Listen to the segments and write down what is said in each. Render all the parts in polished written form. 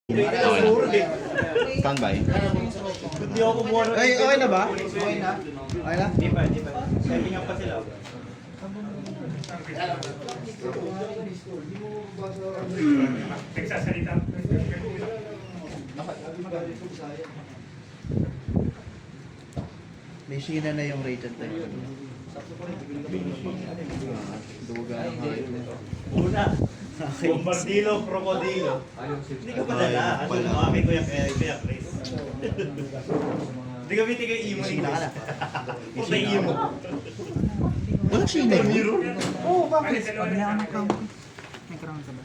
Okay. Standby. Hindi ako kumuha ng... Ay, okay na ba? Okay na? Okay na? Di pa. Setting up pa sila. Nagsasalita. May Sheena na yung rated type. Duga ng height. Una. Okay. Bombardilo, krokodilo. Hindi ka padala. Ano Wala. mo akin kuya Chris? Hindi ka biti kay Imo ni Sheena ka na. Puta Imo. Wala Sheena yun. Oo, bakit? Pag na ng camp, may karoon sa ba?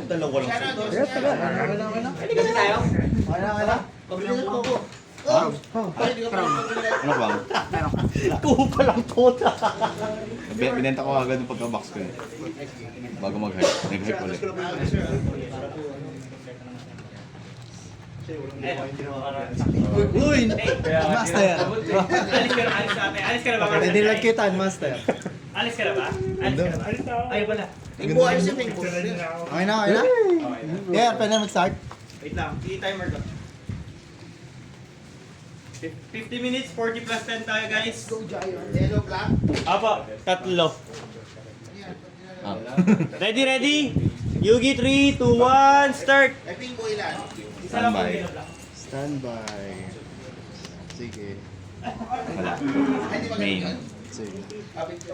Dalawa lang. Kaya taga. Okay na, okay na. Okay na, okay na. Ano ba? Kuho pa lang tota. Binenta ko agad yung pagka-box ko eh. Bago mag-hype. Nag-hype ulit. Uy! Master! Alis ka na ba? Pwede lang kita, master. Alis ka na ba? Alis ka na ba? Ay, wala. Okay na, okay na? Yeah, pwede na mag-start. Wait lang, i-timer ko. 50 minutes, 40 plus 10 tayo guys. Yellow, black. Apa, tatlo. Ah. Ready? Yugi 3, 2, 1, start! Eh, pink po ilan? Isa lang po, Standby. minute lang. Standby. Sige. Wala. Ay, di ba Main. ganun? Sige. Kapit ko.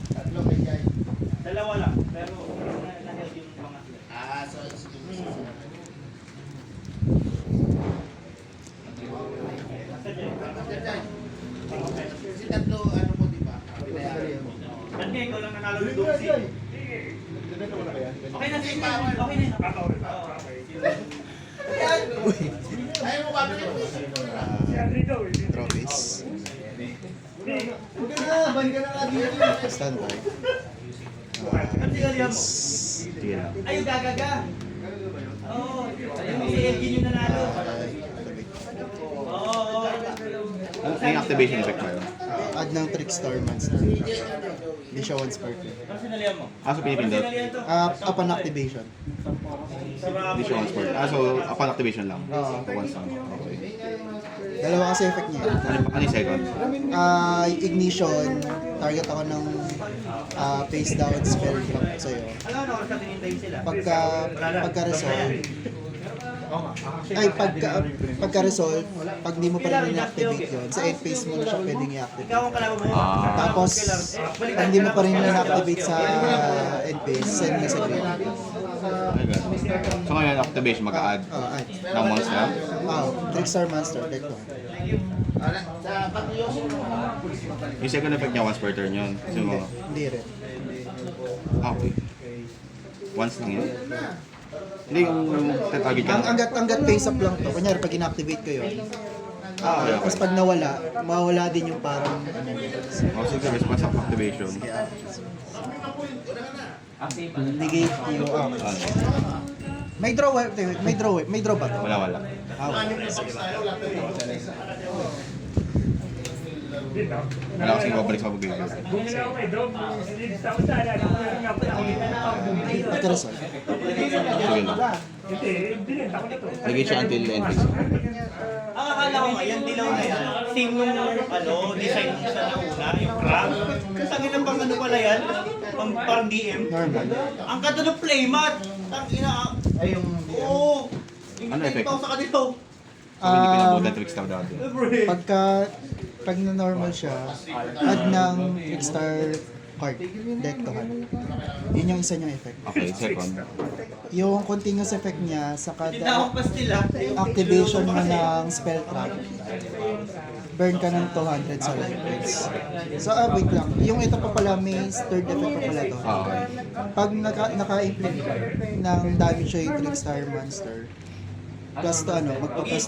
Tatlo kay Jai. Dalawa lang, pero na-help yung mga Ah, so it's two. Jai, Jai. Kasi tatlo, ano mo, di ba? Binayaran mo. At ngayon, ikaw lang nanalo ng Doxy. Okay na, sige. Okay na. Ayaw mo kami. Trophies. Standby. Ang tigalihan mo. Sige lang. Ay, yung gagaga. Oo. Ayun, si Elgin yung nanalo. Oo. Ano yung activation effect ba yun? Add ng Trickstar Monster. Hindi siya once per turn. Ano sinalihan mo? So pinipindot. Sinalihan to. Upon activation. Hindi siya once per. So upon activation lang. Oo. So once lang. Okay. Dalawa kasi effect niya. Ano yung second? Ignition, target ako ng face down spell drop sa'yo. Alam mo, oras natin hintayin sila. Pagka-resolve, pagka-resolve, pag di mo pa rin na-activate yun, sa end phase mo na siya pwedeng i-activate. Ikaw ang kalaban mo. Ah. Tapos, pag di mo pa rin na-activate sa end phase, send mo sa green. Ay, ganun. So ngayon, activation mag-a-add Add. ng monster. Trickstar Monster, take one. Sa pag-yosin mo. Yung second effect niya, once per turn yun. So, Hindi rin. okay. Once lang yun. Hindi yung target ka. Hanggat face up lang to. Kunyari, pag in-activate ko yun, Okay. tapos pag nawala, mawala din yung parang Sige, response of activation. negate yung May draw, may draw ba to? Wala. Wala kasing babalik sa bugay. Pagka-resolve. Sige lang. Lagay siya until end phase. Ang akala ko nga, yung dilaw na yan, same yung design mo sa nauna, yung crab. Kasagin na pang ano pala yan, parang DM. Normal. Ang ganda ng playmat! Ang ina, Ay, yung oo! Yung Ano effect? ito sa kadilaw. So, hindi pinabutan Trickstar dati. pag na-normal siya, add ng Trickstar card, deck to hand. Yun yung isa niyang effect. Okay, second. Yung continuous effect niya sa Hindi na akong kada pastil ha. activation mo ng spell trap, burn ka ng 200 sa life points. So, wait lang. Yung ito pa pala, may third effect pa pala to. Okay. Pag naka-implement ng damage siya yung Trickstar Monster, plus to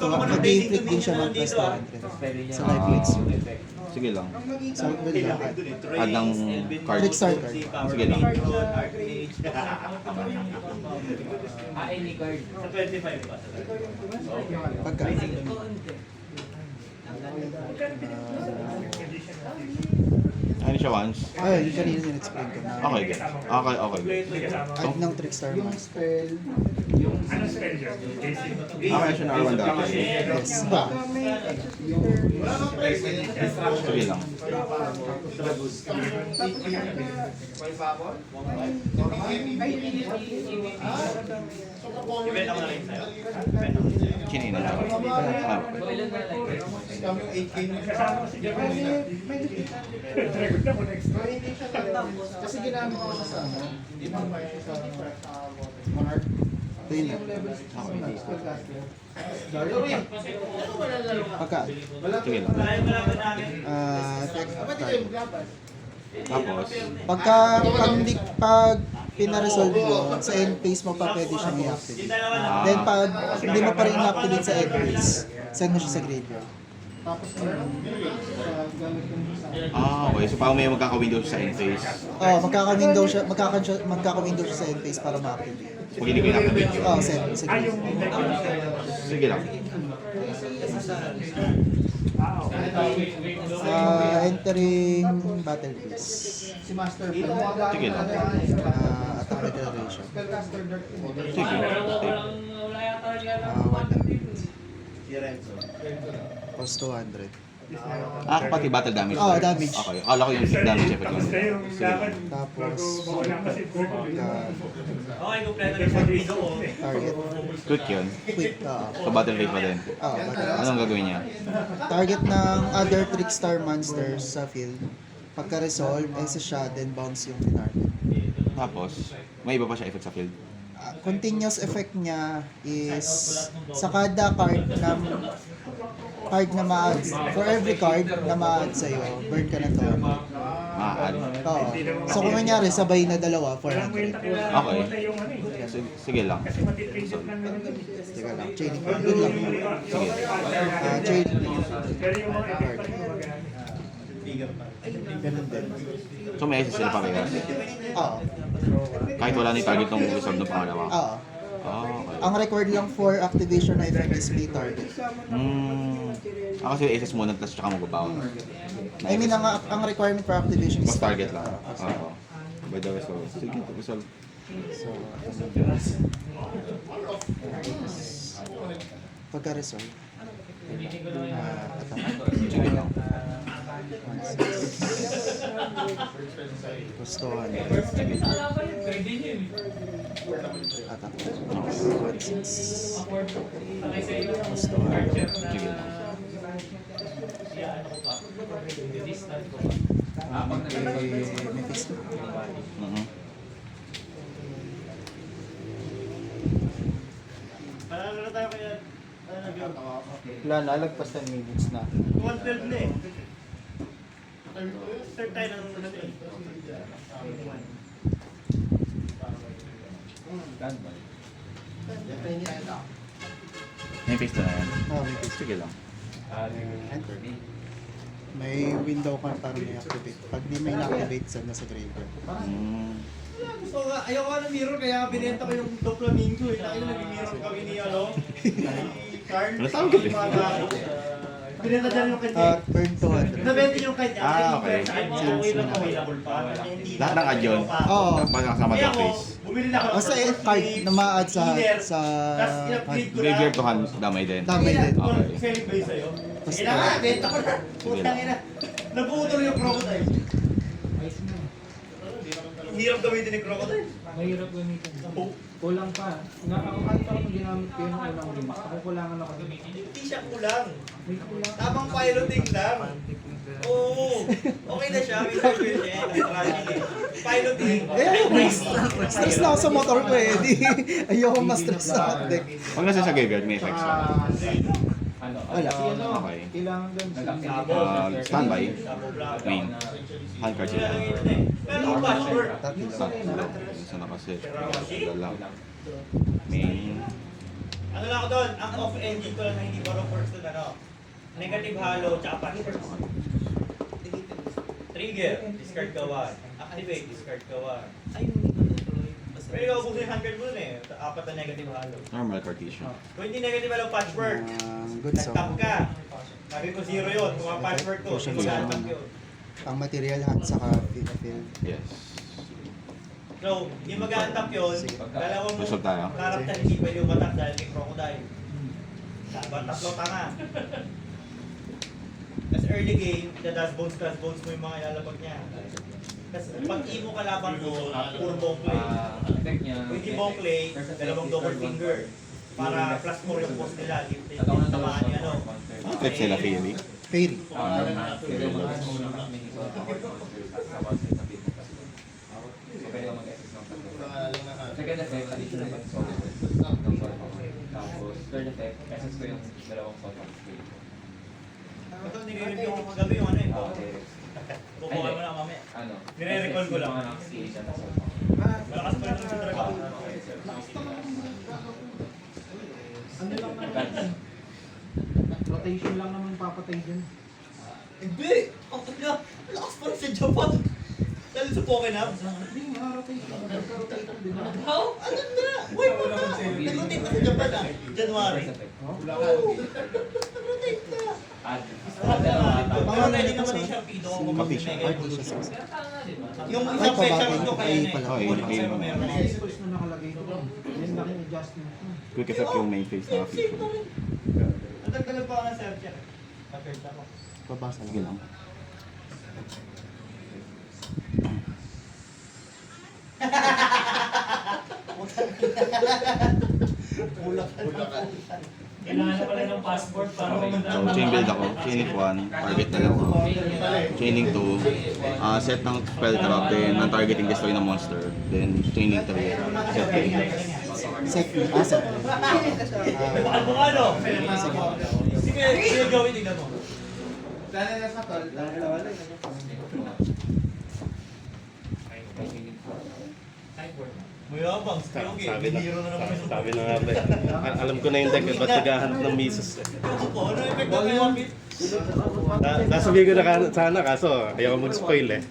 mag-inflict din siya ng plus 200 sa life points. Sige lang. So, wait lang. Add ng card. Trickstar card. Sige lang. Sa 25 pa. Pagka. Ano siya once? Ay, yung kanina sin-explain ko na. Okay, good. Okay. Add ng Trickstar Master. Okay, siya na R1 dati. Yes. Sige lang. Event ako na rin sa'yo. Event ako sa'yo. Kinina siya. Kami yung 8K na. Kasi ginamit ko siya sa ano. Di ba ba siya sa Smart? Ito yun. Pagka. Sige lang. Malaman namin. Pwede kayo maglaban. Tapos, Pag pina-resolve mo, sa end phase mo pa pwede siyang i-activate. Then pag hindi mo pa rin i-activate sa end phase, send mo siya sa graveyard. Tapos gamit ko okay. So, paano may magkaka-window sa end phase? Oh, magkaka-window siya sa end phase para ma-activate. Kung hindi ko i-activate yun. Oh, send sa graveyard. Sige lang. Entering battle phase. si Master P. Sige lang. Attack declaration. Spellcaster Dark. Sige. 1 cost 200. Pati battle damage. Oh, damage. Okay. Akala ko yung damage effect lang. Sige lang. Tapos, Okay, kompleto rin sa video ko. target. Quick yun. Quick. So, battle rate pa din. Anong gagawin niya? Target ng other Trickstar monsters sa field. Pagka-resolve, SS siya, then bounce yung target. Tapos, may iba pa siya effect sa field. Continuous effect niya is sa kada card na ma-add, for every card na ma-add sa'yo, burn ka na to. Ma-add. Oo. So kung nangyari, sabay na dalawa, 400. Okay. Sige lang. Teka lang, chaining card. Good lang. Sige. Chaining card. Ganun din. So, may SS sila parehas. Oo. Kahit wala na yung target ng resolve ng pangalawa. Oo. Okay. Ang record lang for activation na effect is play target. Kasi yung SS muna, tapos tsaka mag-bound. I mean, ang requirement for activation is Mas target lang. Oo. By the resolve. Sige, resolve. So, pagka-resolve, attack. Sige lang. Gusto ko ano. Attack. 1-6. Gusto ko ano. Sige lang. May fix na. Parang na tayo kaya. Wala na, lagpas 10 minutes na. 112 na eh. Third tayo ng May fix na yan. May fix. Sige lang. Enter. May window ka para may activate. Pag di may na-activate, send na sa graveyard. Gusto ko nga, ayaw ko ng mirror kaya binenta ko yung Doflamingo eh. Tayo nag-mirror kami ni Carl. Ano tawag yun? Binenta dyan yung kanya. Turn 200. Nabenta yung kanya. Okay. Okay lang available pa. Lahat ng add yun. Oo. Pag nakasama Kaya sa ako, face. bumili na ako. Basta card na ma-add sa Tapos in-upgrade ko na. Graveyard to hand, damay din. Damay din. Okay. Selling ba yun sa'yo? Basta- Kailangan, benta ko na. Putang ina. Nabuutol yung crocodile. Hirap gamitin yung crocodile. Mahirap gamitin. Kulang pa. Nakakakanta ko nung ginamit ko yung unang lima. Ako kulangan ako. Hindi siya kulang. May kulang. Tamang piloting lang. Oo. Okay na siya. May service siya. Piloting. Stress na ako sa motor ko eh. Di, ayoko ma-stress sa hot deck. Pag nasa sa graveyard, may effects na. Wala. Okay. Kailangan doon. Standby. Main. Hand card sila. Pero ang password. Sana kasi. Lang. Main. Ano lang ako doon? Ang off engine ko lang na hindi baro first doon ano. Negative halo tsaka password. Trigger. Discard ka 1. Activate. Discard ka 1. Ayun. Pero ikaw ubusin yung handcard mo nun eh. Apat na negative halo. Normal Cartesian. Kung hindi negative halo password. Good song. Nag-tap ka. Sabi ko 0 yun. Kung ang password ko, hindi ko na-tap yun. Ang material hand saka field. Yes. So, yung mag-aantap yun, dalawang Lusog tayo. karakter hindi pwede umatak dahil may crocodile. Dapat tatlo tanga. Tapos early game, dash bones mo yung mga ilalabag niya. Tapos pag imo kalaban mo, puro bong play. Effect niya. Kung hindi bong play, dalawang double finger. Para plus 4 yung post nila. Hindi tamaan ni ano. Clips nila, Fairy. Fairy. Second effect, additional but solid. Tapos, third effect, essence ko yung dalawang solid. Ito nire-review ko kagabi yung ano eh. Kukuha mo na mamaya. Ano? Nire-recall ko lang. Mga nakastation na solid. Malakas pa rin sa talaga. Ano lang naman? Rotation lang naman papatay dyan. Hindi! Ang ina! Lakas pa rin sa Japan! Dahil sa Pokénab? Hindi, rotation. Rotation din na. How? Ano na? Wait mo na! Nag-rotate na sa Japan ah! January. First effect. Nag-rotate na! Add. Pero pwede naman yung Sharpedo kung Kapis gusto siya. niya. Yung Ay, isang section pababa. nyo kaya Ay, na pala. Oh, eh. yun, yun. Meron na. Skills na nakalagay doon. Yan lang yung adjustment mo. Quick effect yung main face na Same feature. pa rin. Natagdagan pa ako ng search check. Na-search ako. Babasa Sige lang. lang. Kailangan na pala ng passport para pumunta So, chain build ako. Chaining 1, target dalawa. Chaining 2, set ng spell trap, then non-targeting destroy ng monster. Then, chaining 3, set game. Set. Set. Bakal mo ano? Sige, sige gawin, tignan mo. Dahil na sa tol. Mayabang, okay. Hero na naman yung Sabi na nga ba, alam ko na yung deck, ba't naghahanap ng misos eh. po. Ano yung effect na kayo? Nasabihin ko na sana, kaso ayaw mag-spoil eh.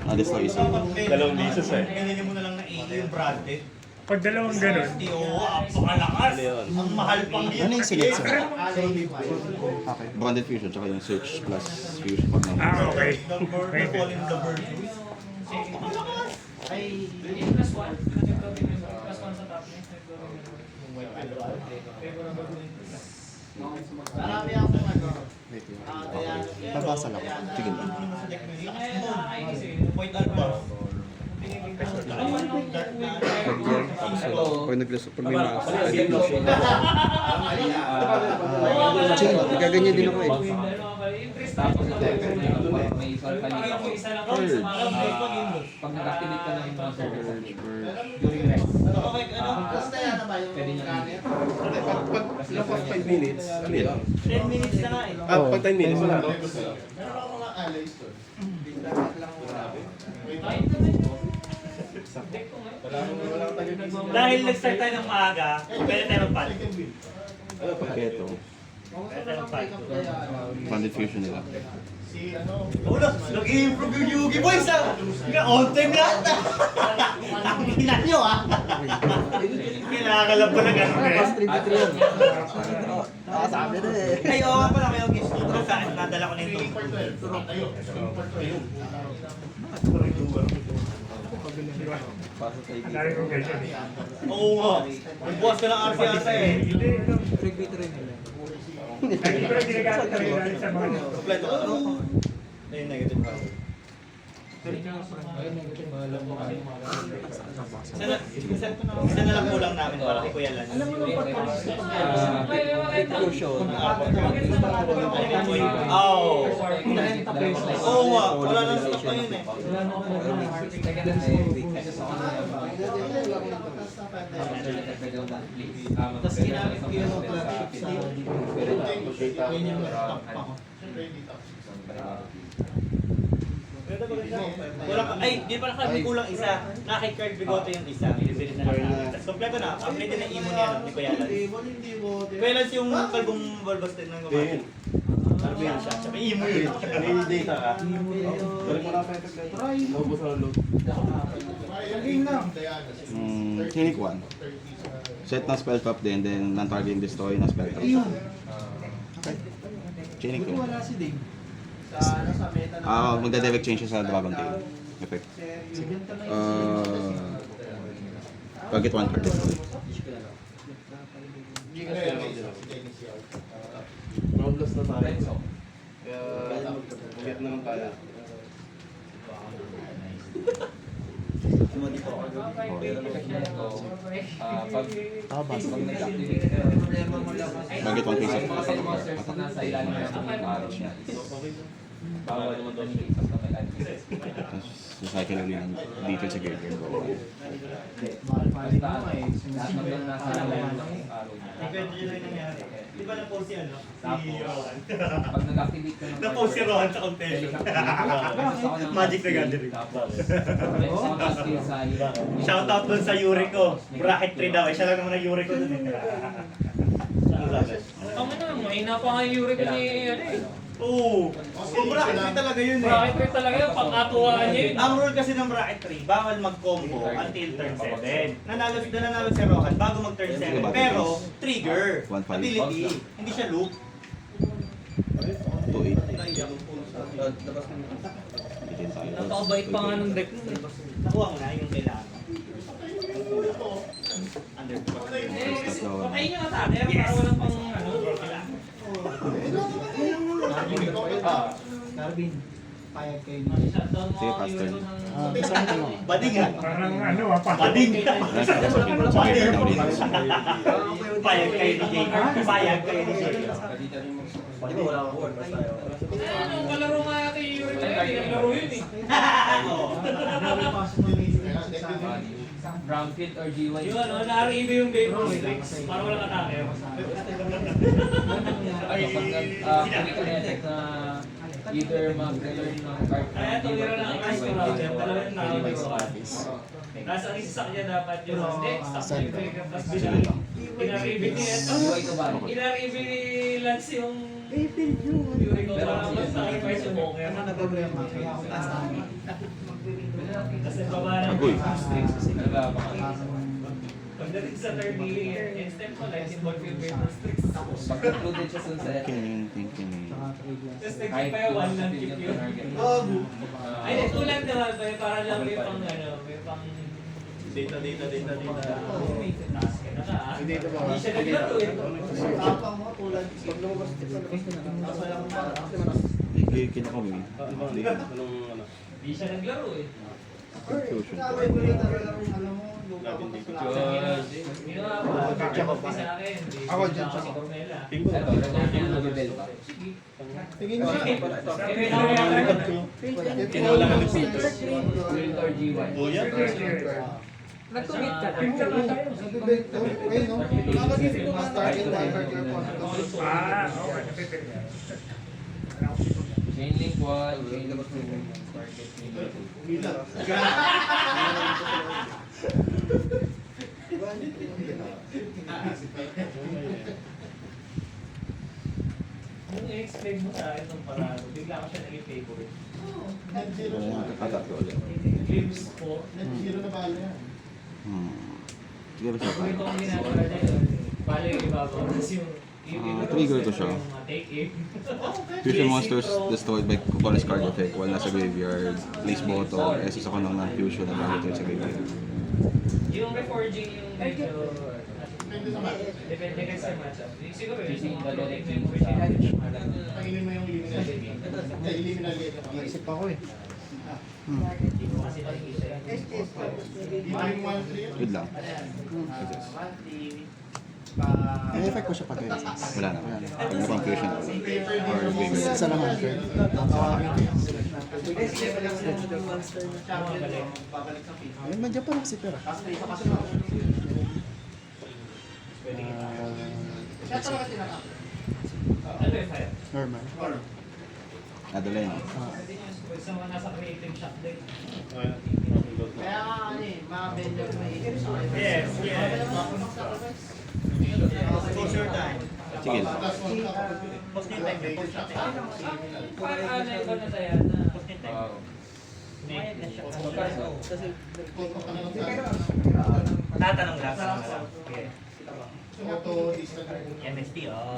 Destroy isa. Dalawang misos eh. Ganyan mo na lang na 80 yung branded. Pag dalawang ganun, Oo, apakalakas. Ano yun? Ang mahal pang Ano yung select sir? Okay. Branded fusion, tsaka yung search plus fusion pag naman. okay. The bird, the fall in the bird juice. Apakalakas. Marami akong ano. Wait lang. Babasa lang. Sige lang. Point alpha. Pag nag-last, pag may maas. Chain. Gaganyan din ako eh. Tapos may isang kanina. Pag nag-activate ka na yung mga server, during rest, Okay, ano? Basta yan na ba yung pwede nyo gamit? Pag lapos 5 minutes, ano yun? 10 minutes na nga eh. Pag 10 minutes, wala. Meron ako mga alloys doon. Dahil nag-start tayo ng maaga, pwede tayo magpal. Pagketo, Pwede tayo magpal. branded fusion nila. Si ano, Wala, nag-i-improve yung Yugi Boys ah! Nga, on time na ata! Tangina nyo ah! Kailangan pa na gano'n eh. Sabi na eh. Ay, oo nga pala kayo, guys. Ito sa akin, nadala ko na yung tubig. ang dami kong ganyan. Oo nga. Magbukas ka ng RC ata eh. Hindi, ito. Repeat rin nila. Hindi ko lang ginagamit na rin sa mga gusto. Kompleto ka na. Ayun, negative pa. Isa na lang kulang namin para kay Kuya Lan. Alam mo nung pagkalis sa Oo. Oo nga, wala nang stock na yun eh. second effect, SS on Tapos ginamit ko yung flagship sa yun yung top pa ko. Wala pa, ay, di pala kami kulang isa. Nakay card bigote yung isa. Binibilit na lang namin. Tapos kompleto na. Upgrade na imo niya ni Kuya Lan. Kuya Lan yung kalbong bulbos din ng gumamit. Sabi yan siya. Sabi imo yun. May data ka. Chaining 1. Set ng spell trap din, then non-targeting destroy ng spell trap. Chaining 2. Wala si Dave. Sa meta na. Magda-direct change siya sa Dragon Tail. Effect. Target 1 card. Hindi ka na Roundless na tayo. Renzo. Kaya, ulit na lang tayo. Pag nag-activate ka, Target 1 face up. mga monsters na nasa ilalim ng arrow niya is bawal manipis sa mag-activate. Tapos, recycle ulit ng detail sa graveyard. Basta lahat ng nasa ilalim ng arrow niya. Depende yun lang nangyari. Di ba na-post si ano? Si Rohan. Pag nag-activate ka ng Na-post si Rohan sa contention. Magic the Gathering. Tapos, meron sa skill sa Shoutout dun sa Yuriko. Bracket 3 daw. Siya lang naman ang Yuriko dun eh. Ano sabi? Ang ano, mahina pa nga yung Yuriko ni ano eh. Oo. Bracket 3 talaga yun eh. Bracket rate talaga yun, pang-atuwaan niya yun. Ang rule kasi ng bracket 3, bawal mag-combo until turn 7. Nanalo si Rohan bago mag-turn 7. Pero, trigger, ability, hindi siya loop. 2-8. Napakabait pa nga ng deck nun eh. Nakuha mo na yung kailangan. Under Okay nyo nga tatay, para walang pang ano. Carbin, payag kayo ni Shutdown mo Sige, ang Pastor. Yuriko ng... Saan ka lang? Bading ha? Parang ano Bading! Bading! Payag kayo ni Jacob. Payag kayo ni Jacob. Nung kalaro nga natin yung Yuriko na yun, naglaro yun eh. Brownfield or G1. Yung ano, na-REV yung game mo, para walang atake. Pag-connect na either mag-return ng card Kaya tumira na ang ice G1 cream, talagang nakakagawa. Nasa isa niya dapat yun. Hindi, stop na yung tapos pinaribit niya. G1 ito ba? Inaribit ni Lance yung Yuriko para mas sacrifice yung Poker. Kasi baba na Agoy. pagdating sa third healing, instant mo, 19 ball field vapor strix. Pag-included siya sa set, Kining. Tapos nag-keep pa yung one lang keep yun. Ay, tulad naman ba para lang may pang ano, may pang Data. may task ka na ka. Hindi siya naglaro eh. Kinakawin. Hindi siya naglaro eh. Fusion. Ginawa ba? Sa akin. Ako dyan sa Cornela. ito, return ng level pa. Tingin siya. Field or G1. Nagtumit ka lang. Ayun no? Nakakagising ko nga target driver your Ah, okay. Chain link 1, chain link 2, target chain link 2. Kung i-explain mo sa akin itong parado, bigla ko siya naging favorite. Katatlo ulit. Glimpse ko. Sige ba siya Kung ito kaya? ang ginagawa niya yun, bali yung ibabaw. Tapos yung Trigger to siya. take aim. Fusion monsters destroyed by Kukonis card effect while nasa graveyard. Place bottom. Esos ako ng non-fusion na gamit sa graveyard. Yung reforging yung medyo... Depende kasi sa matchup. Siguro yun, yung mga floating memory siya. Pangilin mo yung liminal gate. Iisip ako eh. Hindi mo kasi nakikita yun. Yung 1-3. Good lang. May effect ko siya pag ganyan. Wala na. Pag na-confusion ako. Or graveyard. Isa lang ang turn. Ayun, madyan pa lang si Pera. Ano yung fire? Normal. Nadala yun. Isa mga nasa creative shop din. Kaya nga ano eh, mga vendor may Yes. Post your time. Sige lang. Post your time. Post your time. Parang ano yung na tayo na. Post your time. Wow. Tatanong lang. Okay. Auto distant. MST, oo.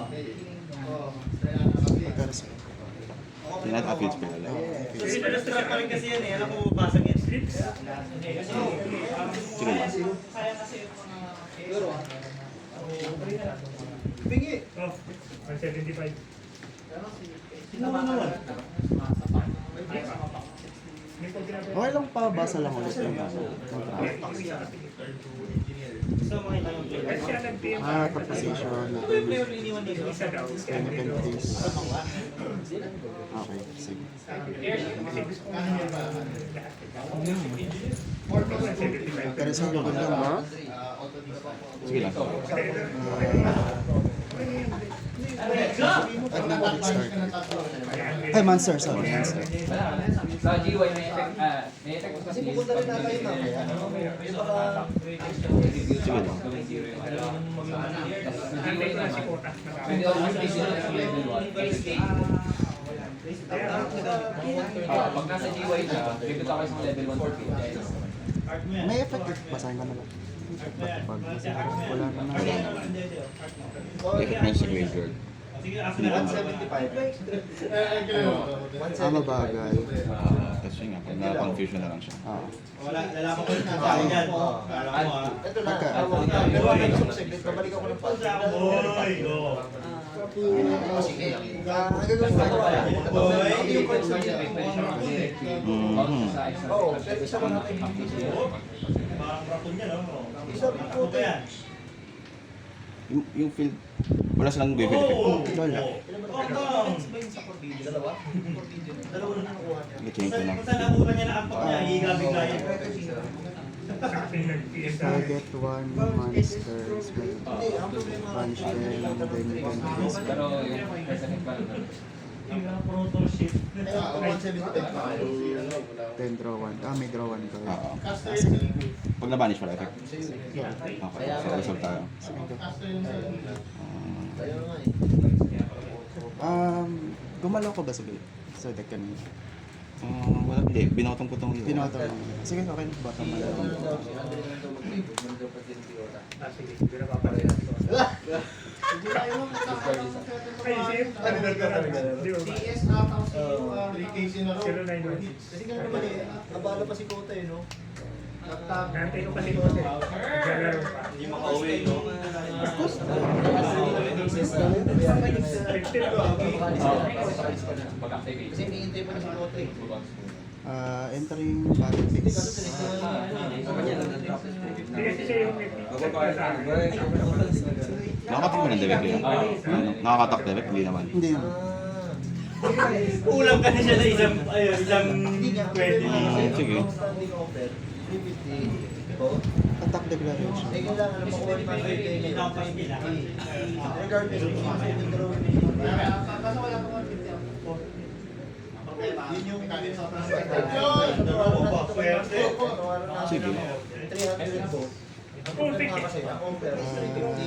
Magkano sir? Yun at field spell lang. Strap pa rin kasi yan eh. Alam ko mabasag yan. Sige lang. Oh, 175. Okay lang pa, basa lang ulit yung Gusto mo makita yung play. Kasi siya nag-PM. position. Ano yung player na iniwan dito? Isa daw. Penalties. Okay, sige. Magkano sir? Magkano ba? Sige lang. At nag-ulit start. Ay, Monster, sorry. Monster. Sa GY may effect, may effect kasi pupunta rin natin Sige lang. gawin zero yung ano. Tapos sa GY naman, pwede ako mag-place yun sa level 1. Pag nasa GY na, pipit ako sa level 1 for 50. May effect. Basahin ko na lang. Pag wala na na. Effect na sa graveyard. Mabagay. Tapos yun nga, pag na-confusion na lang siya. Wala, lalaman ko yung tao dyan. Kala mo ah. Pagka, Oy, go. Parang rapon niya, no? Ano ba yan? Yung field, wala silang graveyard effect. wala. I-change ko na. Kung saan nakuha niya na ampok niya, higa bigla yan. Target one monster. Punch them, then you can place. Pero yung second pa lang. Then draw one. May draw one card. Oo. Pag na-banish wala effect. Okay, so resolve tayo. Gumalaw ko ba sa gate? Sa deck kanina. Wala, hindi. Binotong ko itong Tinoto lang. Sige, okay. Baka malaman. Sige, hindi na paparehan. Ay, same. Ano na di ba ba? CS ata si 3 case in a row. 091. Kasi nga naman eh, nabala pa si Kota eh, no? Nantay ko kasi ko kasi. Naglalaro pa. Hindi makauwi, no? Pag-activate. Kasi iniintay pa na si Kota eh. Entering battle phase. Hindi kasi siya yung sa akin. Nakakatak mo ng direct yun? Nakakatak direct? Hindi naman. Hindi naman. Ulam kasi siya sa isang 20. Sige. Attack declaration. Kailangan mo kuha pa Hindi na ako pa hindi na. regardless of kaso wala pa 150 yun yung Sige. 300 po.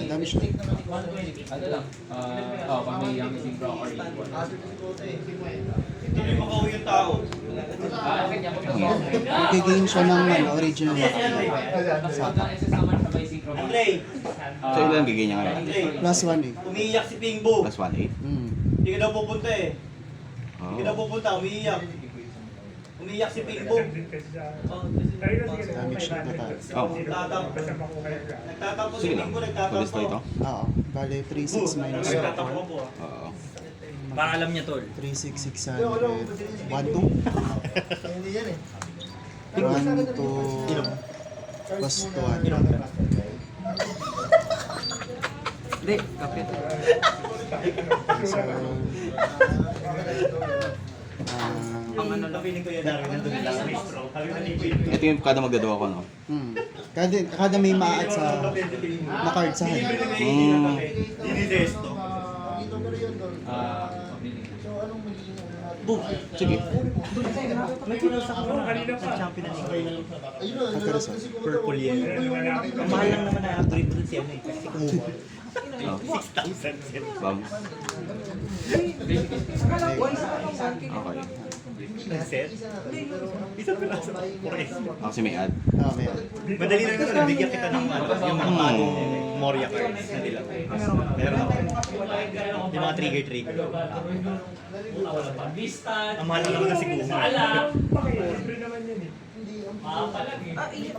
Damage na. Ano lang, pag may young synchro or equal. Hindi makauwi yung tao. Effect niya pag Magiging siya ng original Yes, yan weapon. eh. pag na-access naman sa may synchro. Andrei, So ilan bigay niya ngayon? Andrei, Plus 1 eh. umiiyak si Pingbo. Plus 1.8. Hindi ka daw pupunta eh. Hindi ka daw Oh. pupunta, umiiyak. Umiiyak si Pingbo. Damage na tayo. Oh. Nagtatampo si Sige lang. Pingbo, Tulis-tuloy ito? nagtatampo. Oo. Bale, 3-6 minus Nagtatampo 4. po ah. Oo. Baka alam niya tol. 3-6, 600. 1-2. Hindi yan eh. 1-2. Plus 200. Hindi, kapit. So, Ang ano lang feeling ko yan, Darwin, nandun lang sa bistro. Sabi ko ni Pingbo. Ito yung kada magdadawa ko, no? kada may ma-add sa na card sa hand. Dinidesto. Dito pero yun tol. Pabili. So anong magiging Boom. Sige. May kinusak mo sa champion na Nico. ayun na, nalabas na si Kota. Purple yan. Ang mahal lang naman na upgrade doon siya eh. Kasi kumuha. Oh. 6,000 siya. Bam. Basic is Okay. Set? Isang piraso. Kasi may ad. May Madali lang naman, nabigyan kita ng yung mga bagong Moria cards na dilaw. Meron ako. Yung mga trigger. Pag-vistan. Ang mahal lang kasi kung Sa alam. Libre naman yun eh. Makapalag eh.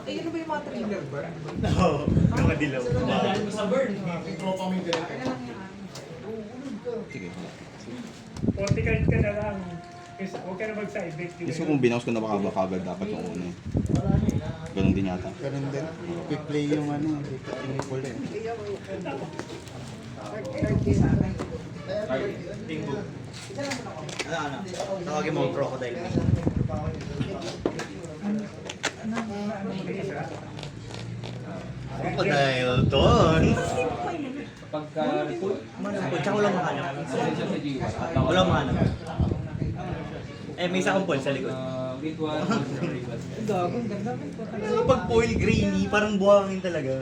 Ayun ba yung mga trailer ba? Oo, yung mga dilaw. Dahil mo sa burn. Sige. 40 card ka na lang. Kasi huwag ka na mag-side bet. Gusto kong binawas ko na baka kagad dapat yung una eh. Ganun din yata. Ganun din. Quick play yung ano, yung pula eh. Tingbo. Ano? Tawagin mo crocodile. Crocodile, Ton! Pagka Tsaka walang mahanap. Walang mahanap. Eh, may isa akong point sa likod. Grade 1, Pag foil grainy, parang buhangin talaga.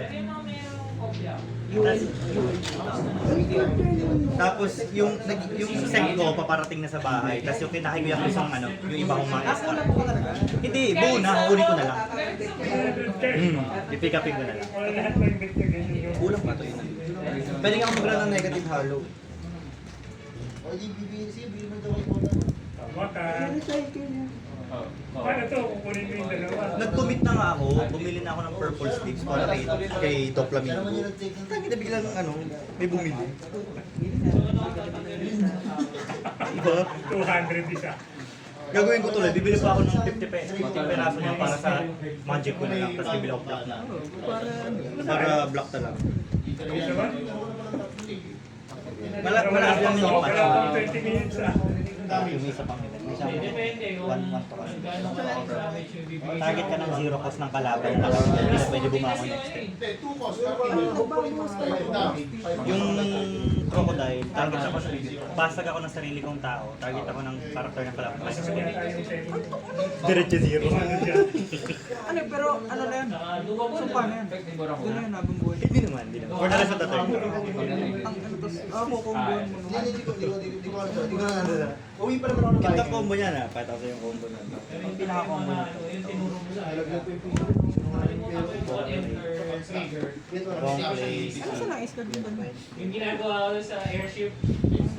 Tapos yung set ko paparating na sa bahay. Tapos yung kinakiguya ko isang yung iba kong mga SR. Hindi, buo na, kukunin ko na lang. Pipick upin ko na lang. Wala lahat ng bet niya ganyan yung... Kulang pa to yun. Pwede nga mag-run ng negative hollow. Tama ka. Paano to? Kukunin mo yung dalawa. Nag-commit na nga ako, bumili na ako ng purple sticks para kay Doflamingo. Kaya na biglang may bumili. Diba? 200 isa. Gagawin ko tuloy, bibili pa ako ng 50 peraso niya para sa magic ko na lang, tapos bibili ako black na. Para black na lang. Ayun naman. Malakas lang yung patch. Wala pang 20 minutes ah. Yung isa pang nila. May isang Depende kung 1-1 to kasi. gaano ka-damage yung bibigay. Target ka ng zero cost ng kalaban, tapos pwede bumako next turn. Yung crocodile, target ako sa basag ako ng sarili kong tao, target ako ng character ng kalaban. Diretso zero. Ano, pero ano na yan? So, paano yan? Doon na yan, habang buhay. Hindi naman, hindi naman. For the rest of the turn. Ang ano to, kukumbuhan mo naman. Uwi pa naman ako ng Ganda combo niya na, pakita ko sa yung combo niya. Yung pinaka-combo niya. Yung tinuro mo lang. Wrong place. Ano sa nais ka din ba? Yung ginagawa ko sa airship. Yung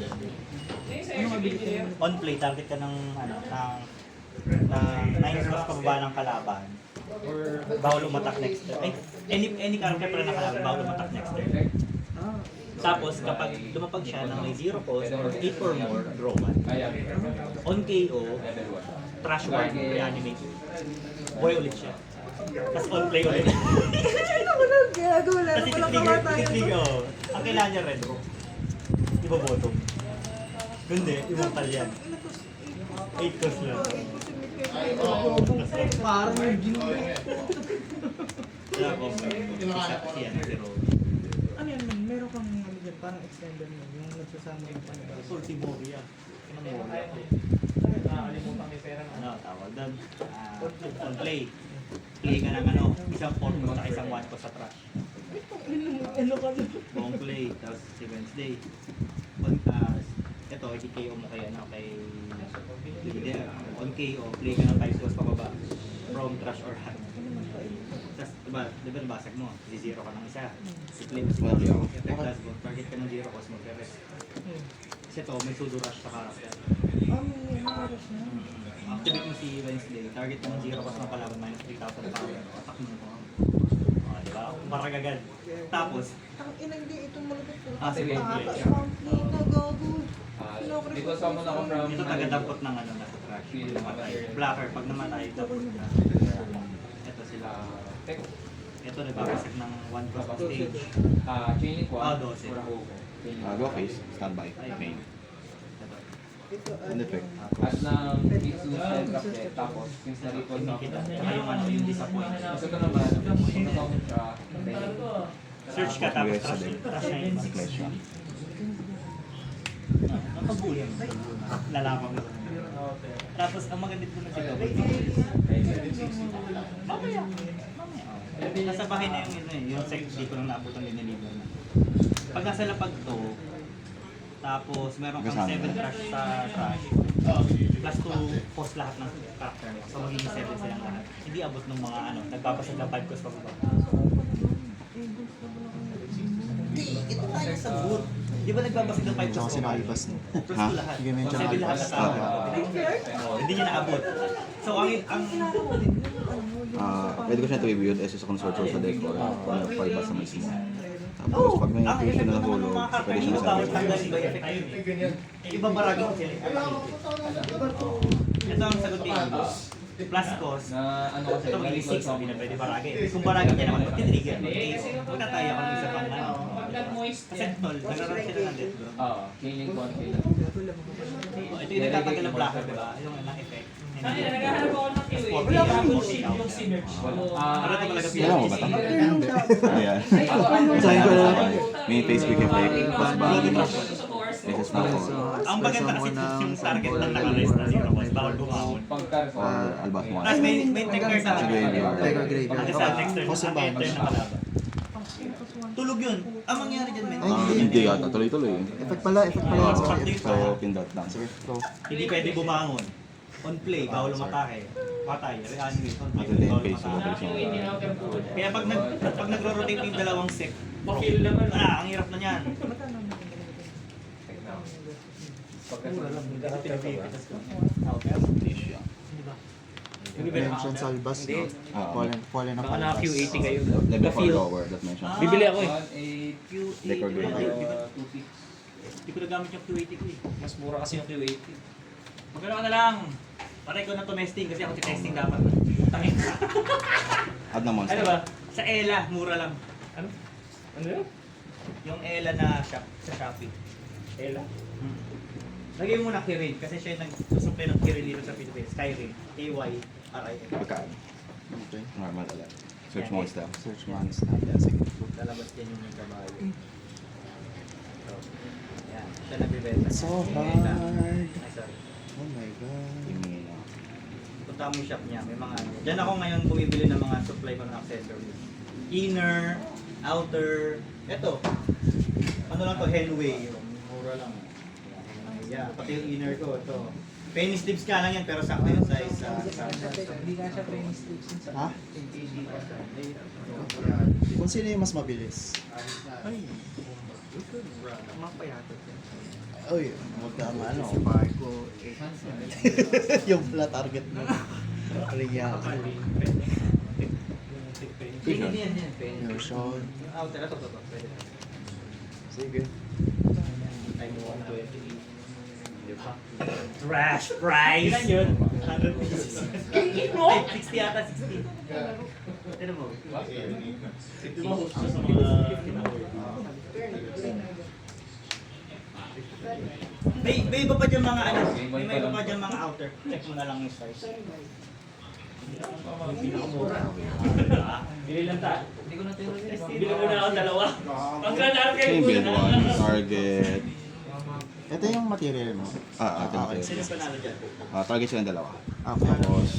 sa airship engineer. On play, target ka ng 9 slots pababa ng kalaban. Or bawal umatak next turn. Any character pala ng kalaban, bawal umatak next turn. Tapos kapag lumapag siya ng may 0 cost or 8 or more, draw 1. On KO, trash 1, reanimate. Boy ulit siya. Tapos on play ulit. Ginagawa lang. Kasi titrigger, ang kailangan niya red rock. Iba bottom. Kundi, immortal yan. 8 cost lang. Parang yung gino. Kaya ako, isa yan, 0. Ano yan, man? Meron kang ano dyan, parang extender mo, yung nagsasama yung panibago. Salty Moria. Ano, tawag doon? On play. Play ka ng isang 4 mo at isang 1 ko sa trash. Ano ka doon? Buong play, tapos si Wednesday. Ito, i-KO mo kay leader. On KO, play ka ng 5 cost pababa. From trash or hand. Tapos, diba nabasag mo? Si 0 ka ng isa. I-play mo si Mario. Tapos, target ka ng 0 cost mo. Kasi ito, may sudo rush sa character. May oras na. Activate mo si Wednesday. Target mo ng 0 cost ng kalaban minus 3,000 power. Attack mo ito. Diba? Maragagad. Tapos, Ang ina, hindi itong malapit ko. sige. Dito sa muna ako from... Ito taga-dampot ng nasa trash. Namatay. Blacker, pag namatay, dampot ka. Ito sila. Ito, nababasag ng 1 cost stage. Chaining 1. 12. Go face, standby, main. Ito. End effect. At ng Mitsu Selcraft set, tapos since na-recall na Kita. Saka yung disappoint. Gusto ko naman, mag-comment siya. Search ka tapos trash na yun. Mag-clash siya. Nakabuyan. Lalaman mo. Tapos, ang magandit ko na dito. Mamaya. Nasa bahay na yung sex, di ko lang naabutan din nilibre na. Pag nasa lapag to, tapos meron kang 7 trash sa trash, Plus 2 cost lahat ng character mo. So magiging 7 silang lahat. Hindi abot ng mga ano, nagbabasag ng 5 cost pababa. Hindi, ito tayo sa good. Di ba nagbabasag ng 5 Tsaka cost sinalibas niya. Plus Ha? 2 lahat. Sige, medyo 7 lahat nalibas. na tao. Hindi niya naabot. So Pwede ko siya tribute as sa consortium sa deck or five basta mismo. Tapos pag may fusion na nahulog, pwede siya masabi. Iba baragi ko sila. Ito ang sagot niya. Plus cost. Na ano kasi, Ito magiging 6, hindi na pwede baragi. Kung baragi niya naman, pag-trigger, magtataya ako ng isa pang ano. Kasi tol, nagraroon sila ng death bro. Oo, killing konti lang. Ito yung nagtatagal ng blocker, di ba? Yung lang effect. Naghahanap ako ng QA. Wala akong yung synergy. Ano ito talaga Kailangan mo ba ito? Hindi. Ayan. Sign ko lang. May face quick effect, plus bang, SS na ako. Ang maganda kasi yung target lang naka-rest na 0 cost, bawal bumangon. Pagkar Or albas mo. Tapos may tech card na Sa graveyard. Tiger Graveyard. Kasi sa next turn, Fossil ang Band. turn na kalaban. Tulog yun. Ang mangyari dyan, men. Hindi yata, tuloy-tuloy. Effect pala yung sorry. So, pindot lang. Sige, go. Hindi pwede bumangon. On play, bawal umatake. Patay, reanimate. On play, At the bawal phase, so umatake. mabilis yung Kaya pag nagro-rotate yung dalawang sec, Makil naman. ang hirap na niyan. Dimension Salvas, no? Fallen of Baka na Albas. Q80 kayo. Level 4 Feel. lower, that mention. Bibili ako eh. 1, 8, Deck or graveyard. 2 picks. Hindi ko nagamit yung Q80 ko eh. Mas mura kasi yung Q80. Magkano ka na lang. Paray ko na testing kasi ako testing dapat. Tangin. Add na monster. Ano ba? Sa Ella, mura lang. Ano? Ano yun? Yung Ella na shop sa Shopee. Ella. Lagay mo na Kirin kasi siya yung nag-supply ng Kirin dito sa Pilipinas. Skyrim. KYRIN. Pagkaan. Okay. Normal ulit. Search monster. Search monster. Yeah, sige. Lalabas yan yung may kabayo. So, yan. Siya nagbibenta. So Ay, hard. sorry. Oh my God. Yung Punta mo yung shop niya. May mga ano. Diyan ako ngayon bumibili ng mga supply ko ng accessories. Inner, outer. Eto. Ano lang to? Hellway. Mura lang. Yeah, pati yung inner ko. Ito. Penny slips ka lang yan pero sakto yung size. Ha? Kung sino yung mas mabilis? Ay. Mapayatot yan. Uy, huwag ka ano. Yung pala target mo. Kaliya. Yan. Yung shot. Outer. Ito. Pwede. Sige. Ay mo 120. Trash price! Ilan yun? 100 pieces. Ay, 60 yata, 60. Ano mo? May iba pa dyan mga ano, may iba pa dyan mga outer. Check mo na lang yung size. Bili lang ta. Hindi ko na tayo Bili mo na ako dalawa. Pagkalaan kayo Same muna build na. one, target. Ito yung material mo. Ito Okay. Sino panalo dyan? target silang dalawa. Okay. Tapos,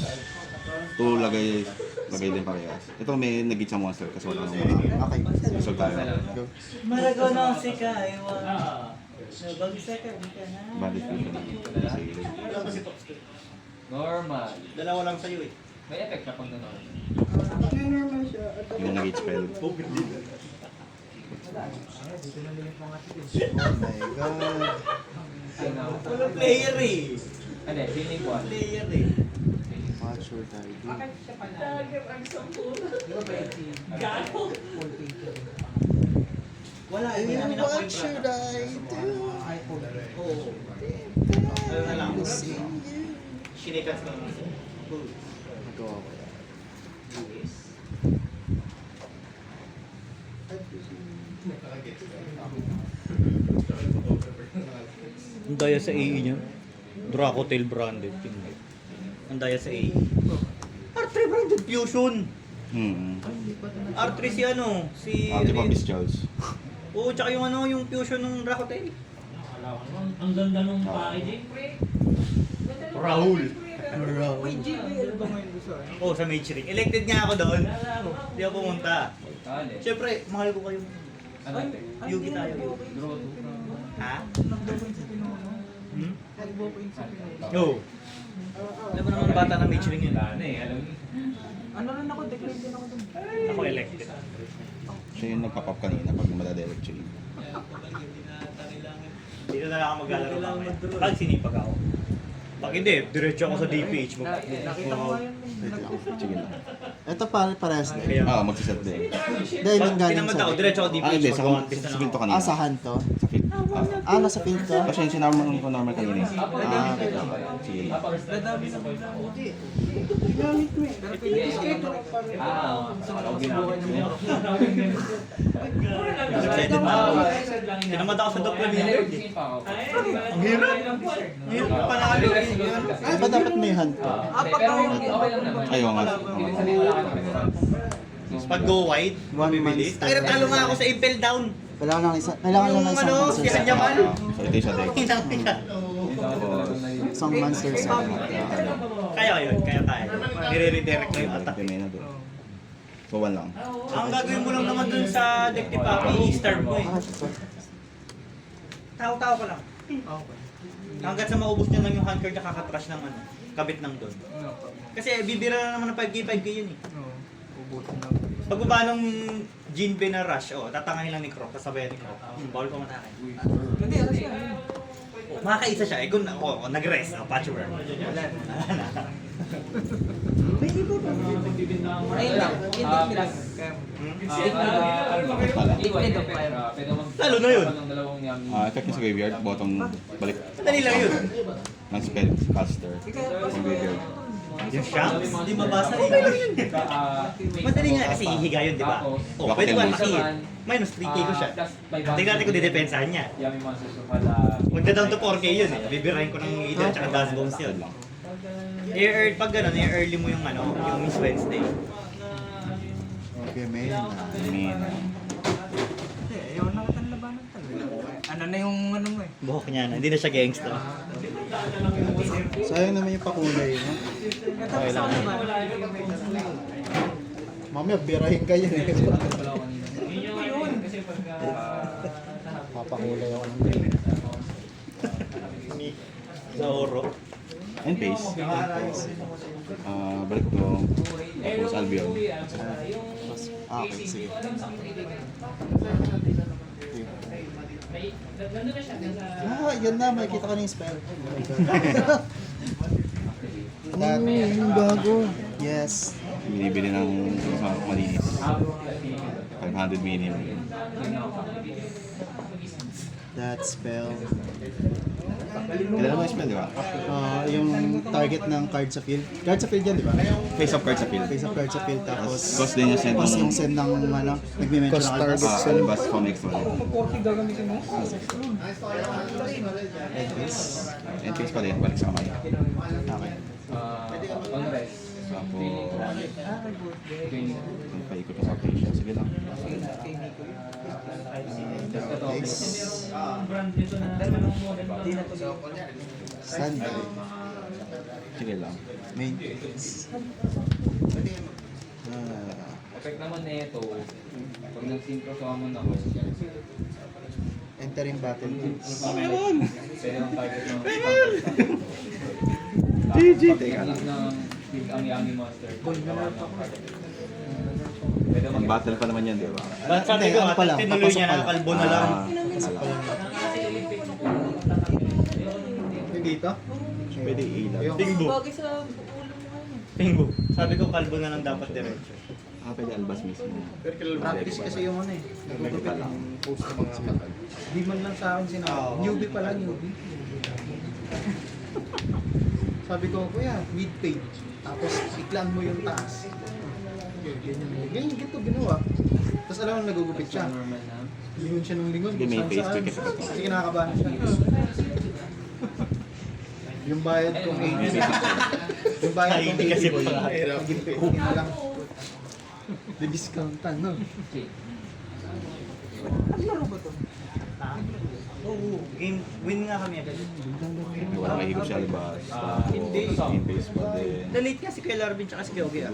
lagay din parehas. Ito may nag-git sa monster kasi wala nang mga. Okay. Result tayo. Go. Maragono si Kaiwa. Bagsakan ka na. Bandit fusion. Normal. Dalawa lang sa'yo eh. May effect na pag gano'n. Yung nag-git spell. Oh my God. Walang player eh. Ano, feeling ko. Player eh. Mature tayo. Gaano? Wala, hindi namin na What point should brata. I do? Oo. Ano na lang. Sing you. Kinikas ko naman. Cool. Magawa ko yan. Ang daya sa AE niya. Dracotail branded. Ang daya sa AE. R3 branded fusion. R3 si ano, si Tipo Bestials. Oo, tsaka yung ano, yung fusion ng Dracotail. Ang ganda nung packaging. Rahul. Bro. Oo, sa Mage Ring. Elected nga ako doon. Hindi ako pumunta. Kale. Siyempre, mahal ko kayo. Ano effect? Yugi tayo. Yugi. Draw 2. Ha? Oo. Alam mo naman bata ng mage ring yun. Wala na eh, alam mo. Ako elected. Siya yung nagpa-pop kanina pag madadirect chain. Dito na lang ako maglalaro mamaya. Pag sinipag ako. Pag hindi, diretso ako sa DPH. Nakita mo Wait lang. Sige lang. Ito parehas din. Kaya, Magsiset din. Dahil pag nang galing pinamad sa... ako, diretso ako DPH. Hindi. Sa Mag-1-piece na sa lang field to ako. kanina. Ah, sa Hanto? Sa field. Nasa field to? Kasi yung sinarman ko normal kanina. Wait lang. Sige lang. Excited na ako. Pinamad ako sa Dr. Millard eh. Ang hirap. Ang hirap na panalo eh. Di ba dapat may Hanto? Pero okay lang naman. Ayaw nga. Pag go wide, mabibilis. Takira talo nga ako sa Impel Down. Kailangan lang Yung isang ano, monster si set. Anyaman. So ito yung sa deck. Isang monster set. Kaya yun, kaya tayo. Nire-redirect na yung attack. May na doon. So 1 lang. Ang gagawin mo lang naman dun sa deck ni Papi, i-starve mo eh. Tao-tao ka lang. Hanggat sa maubos niya lang yung hand card na kakatrash ng ano, kabit ng doon. Kasi bibira na naman ng 5k, 5k yun eh. Pagbaba ng Jinbe na rush, tatangahin lang ni Croc, kasabay ni Croc. Bawal pa matake. Makakaisa siya, kung nag-rest, patchwork. Lalo na yun. Effect niya sa graveyard. Bottom balik. Madali lang yun. Ng spell caster. From graveyard. Yung shanks, hindi mabasa eh. Madali nga kasi ihiga yun, di ba? Pwede ba maki-hit? Minus 3k ko siya. Tingnan natin kung didepensahan niya. Magda-down to 4k yun eh. Bibirahin ko ng Hydra at Dust Bones yun. Pag gano'n, i-early mo yung ano, yung Miss Wednesday. Okay, may na. Ano na yung ano mo eh? Buhok niya na, hindi na siya gangsta. Sayang naman yung pakulay, no? Okay lang. Mamaya, birahin kayo eh. Papakulay ako ng green. Sa oro. And pace. Balik to. Tapos Albion. Okay, sige. Yan na, makikita ka na yung spell. Yung bago. Yes. Binibili ng malinis. 500 minimum. That spell. Kailan mo yung spell, di ba? Yung target ng card sa field. Card sa field yan, di ba? Face of cards sa field. Face of card sa field, tapos... Cost din yung send Tapos yung ng send ng, ano, nagme-mention ng Albas. Albas from X1. And face pa din, balik sa kamay. Okay. On rest. Tapos, paikot na sa occasion. Sige lang. Standby. Sige lang. Main. Effect naman na ito, pag nag-synchro sa mo na ako, Entering battle. pwede ang target ng GG! ang Yami Monster. Ang battle pa naman yan, di ba? Sabi ko, Ano pa lang, tinuloy niya papasok na, pa lang. kalbo na lang. Dito? Pwede ilaw. Pingbo. Pingbo. Sabi ko, kalbo na lang dapat diretso. Pwede albas mismo. Practice kasi yung ano eh. Nagugupit ang post ng mga metal. Di man lang sa akin sinabi. Newbie pala, newbie. Sabi ko, kuya, mid-page. Tapos iklan mo yung taas. Ganyan gito ginawa. Tapos alam mo, nagugupit siya. Lingon siya ng lingon. Hindi, may Saan face saan. check ito. Kasi kinakabahan siya. Yung bayad kong 80. Yung bayad kong 80 kasi 80 boy. pala. Naging 20 na lang. Di-discountan, no? Oo, game win nga kami agad. Walang mahigop siya albas. Tapos, in face pa din. Na-late nga si Kuya Larvin tsaka si Kuya Ogie ah.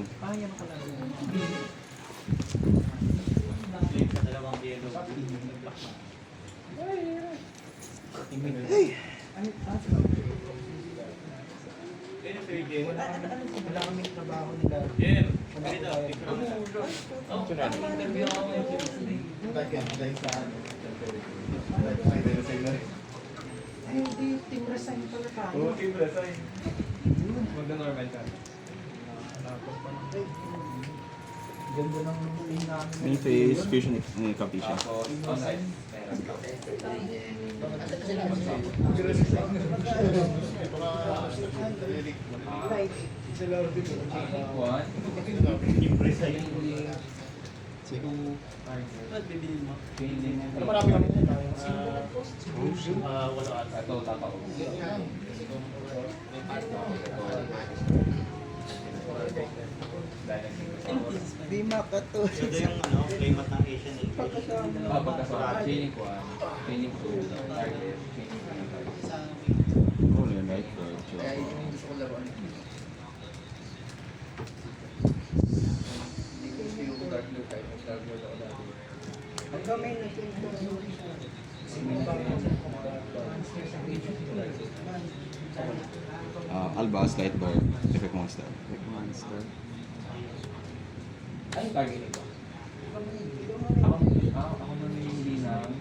Late sa dalawang yellow. Yeah. Ganito. Ay, hindi. Team resign pala tayo. Oo, team resign. Magna-normal ka. Ganda ng team namin. Main phase, fusion, completion. Tapos, online, meron ka. Chaining 1. Team resign. Chaining 2. Chaining 3. Marami kami tayo. Wala ka. Ito, tataw. Di makato. Ito yung playmat ng Asian eh. Pagkasama, chaining 1, chaining 2, target, chaining 3. Oh, yun, right? Kaya yun yung gusto ko laruan. Hindi ko gusto yung dark blue type. Dark blue ako dati. Alba, Slight Door, Effect Monster. Ano yung target nito? Ako nanili ng...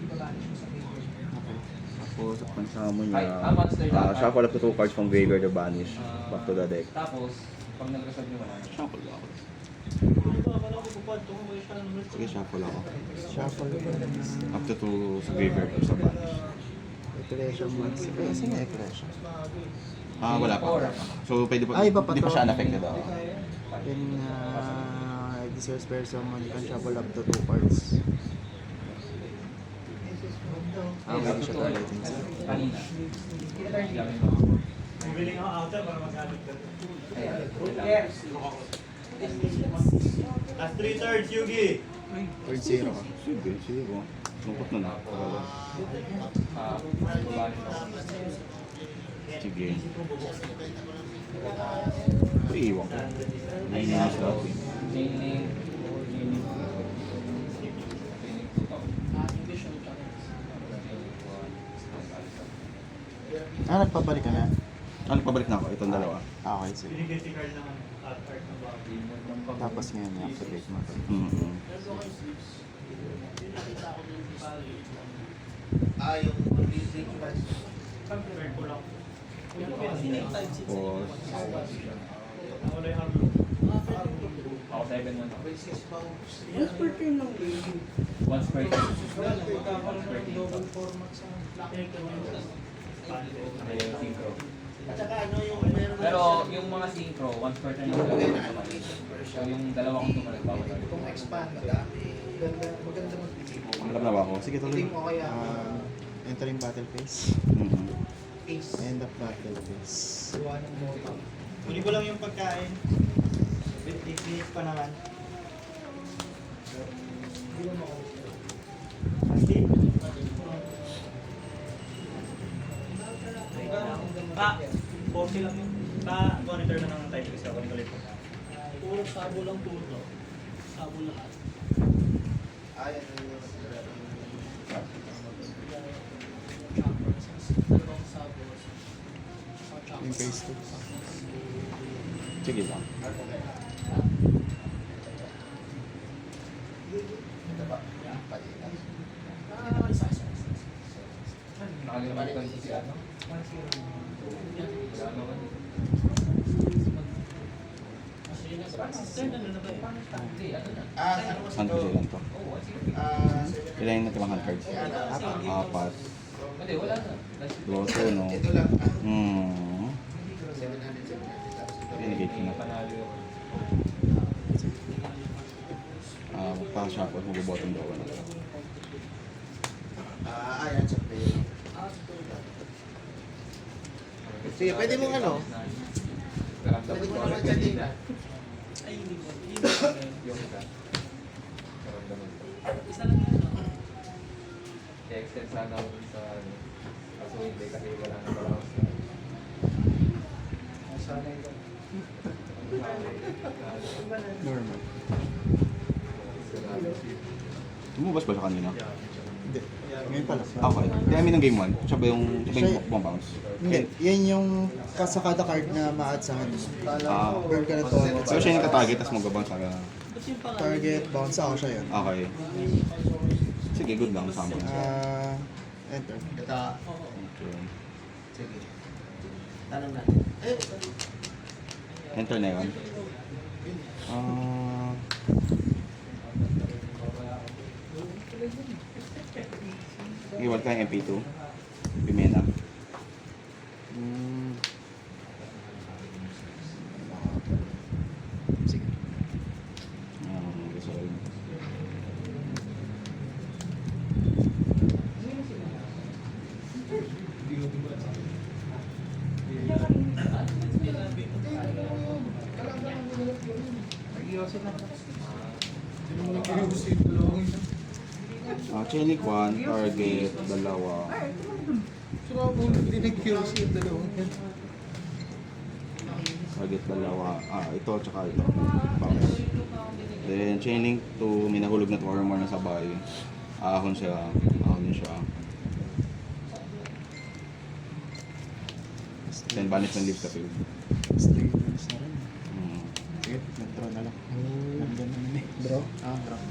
Tapos, sa pansamo Ay, niya, monster na. shuffle up to 2 cards from graveyard or banish. Back to the deck. Tapos, pag nag-resolve nyo na, Shuffle ako. Sige, shuffle ako. Shuffle ko na. Up to 2 sa graveyard or sa banish. Pressure mo. Kasi nga pressure. Wala pa. So, pwede pa, Ay, iba pa hindi pa to. siya unaffected ako. Then, this spare summon, you can shuffle up to 2 cards. Pwede siya gamitin sa kanina. Gamit mo. Bibiling ako outer para magamit ka. Ayan. Last 3 thirds, Yugi! third zero ka. Sige, sige ko. Lungkot na na. Balik ako. Sige. Ito iwan ko. Ay, nasa dati. Chaining 2. Nagpabalik ka na? Pabalik na ako. Itong dalawa. Okay, sige. Binigay si Carl ng art ng bagay. Tapos ngayon, activate mo. Mm-hmm. Yung music. Pag-prepare ko lang. Tapos, Wala yung arlo. Ako 7 mo na. Once per turn lang. Once per day. Okay, yung synchro. At saka yung meron Pero yung mga synchro, once per turn yung So yung dalawa kong tumalag bawal na. kung expand, madami. Maganda mag-isip. alam na ba ako? Sige, tuloy. Hindi mo kaya Entering battle phase. Mm-hmm. ace. End of battle phase. Gawa ng motor. Kunin ko lang yung pagkain. 50 minutes pa naman. Hindi mo ako. Kasi, Boxy lang yun. Monitor na ng type isa. Kunin ko ulit. Puro sabo lang puro. Sabo lahat. Ayan na yun. Yung phase 2. Sige lang. Nakalimutan ko si ano. Wala naman. Hindi, ano na. Ano kasi Hand to? ko lang to. Oo, sige. Ilan yung natimang cards? Apat. Hindi, wala na. Loto, no? Ito lang. Hmm. 700. Tapos ito. Renegade ko na. Panalo yun. Magpa-shuffle, mag-bottom daw na. Ayan sa play. Sige, pwede mong ano? Karamdam Pwede ko mo ulit naman dyan kanina. Ay, hindi mo. Yung isa. Karamdaman ko. Isa lang yan. I-extend sana ako sa ano. Kaso hindi kasi wala na pala ako sa Normal. Lumabas ba siya kanina? Hindi. Ngayon pa lang. Okay. Kaya I mean ng game 1, siya ba yung bounce? Hindi. Yan yung kasakada card na ma-add sa kanya. Burn ka na to. So siya yung nagka-target, tapos mag-bounce ka. Target, bounce ako siya yun. Okay. Sige, good lang. Sama. Enter. Okay. Sige. Tanong na. Enter na yun. Iwan ka yung MP2. Pimena. Sige. Gusto ko yun. Chainik 1, target, dalawa. Saka mo, hindi nag-QC yung dalawang yan. Target, dalawa. Ito, tsaka ito. Bounce. Then, chaining 2, may nahulog na 2 or more na sabay. Ahon siya. Ahon siya. Then, banishment leaves the field. Stay na rin. Hmm. Sige, nag-draw na lang. Nandun na yun eh. Draw? Draw.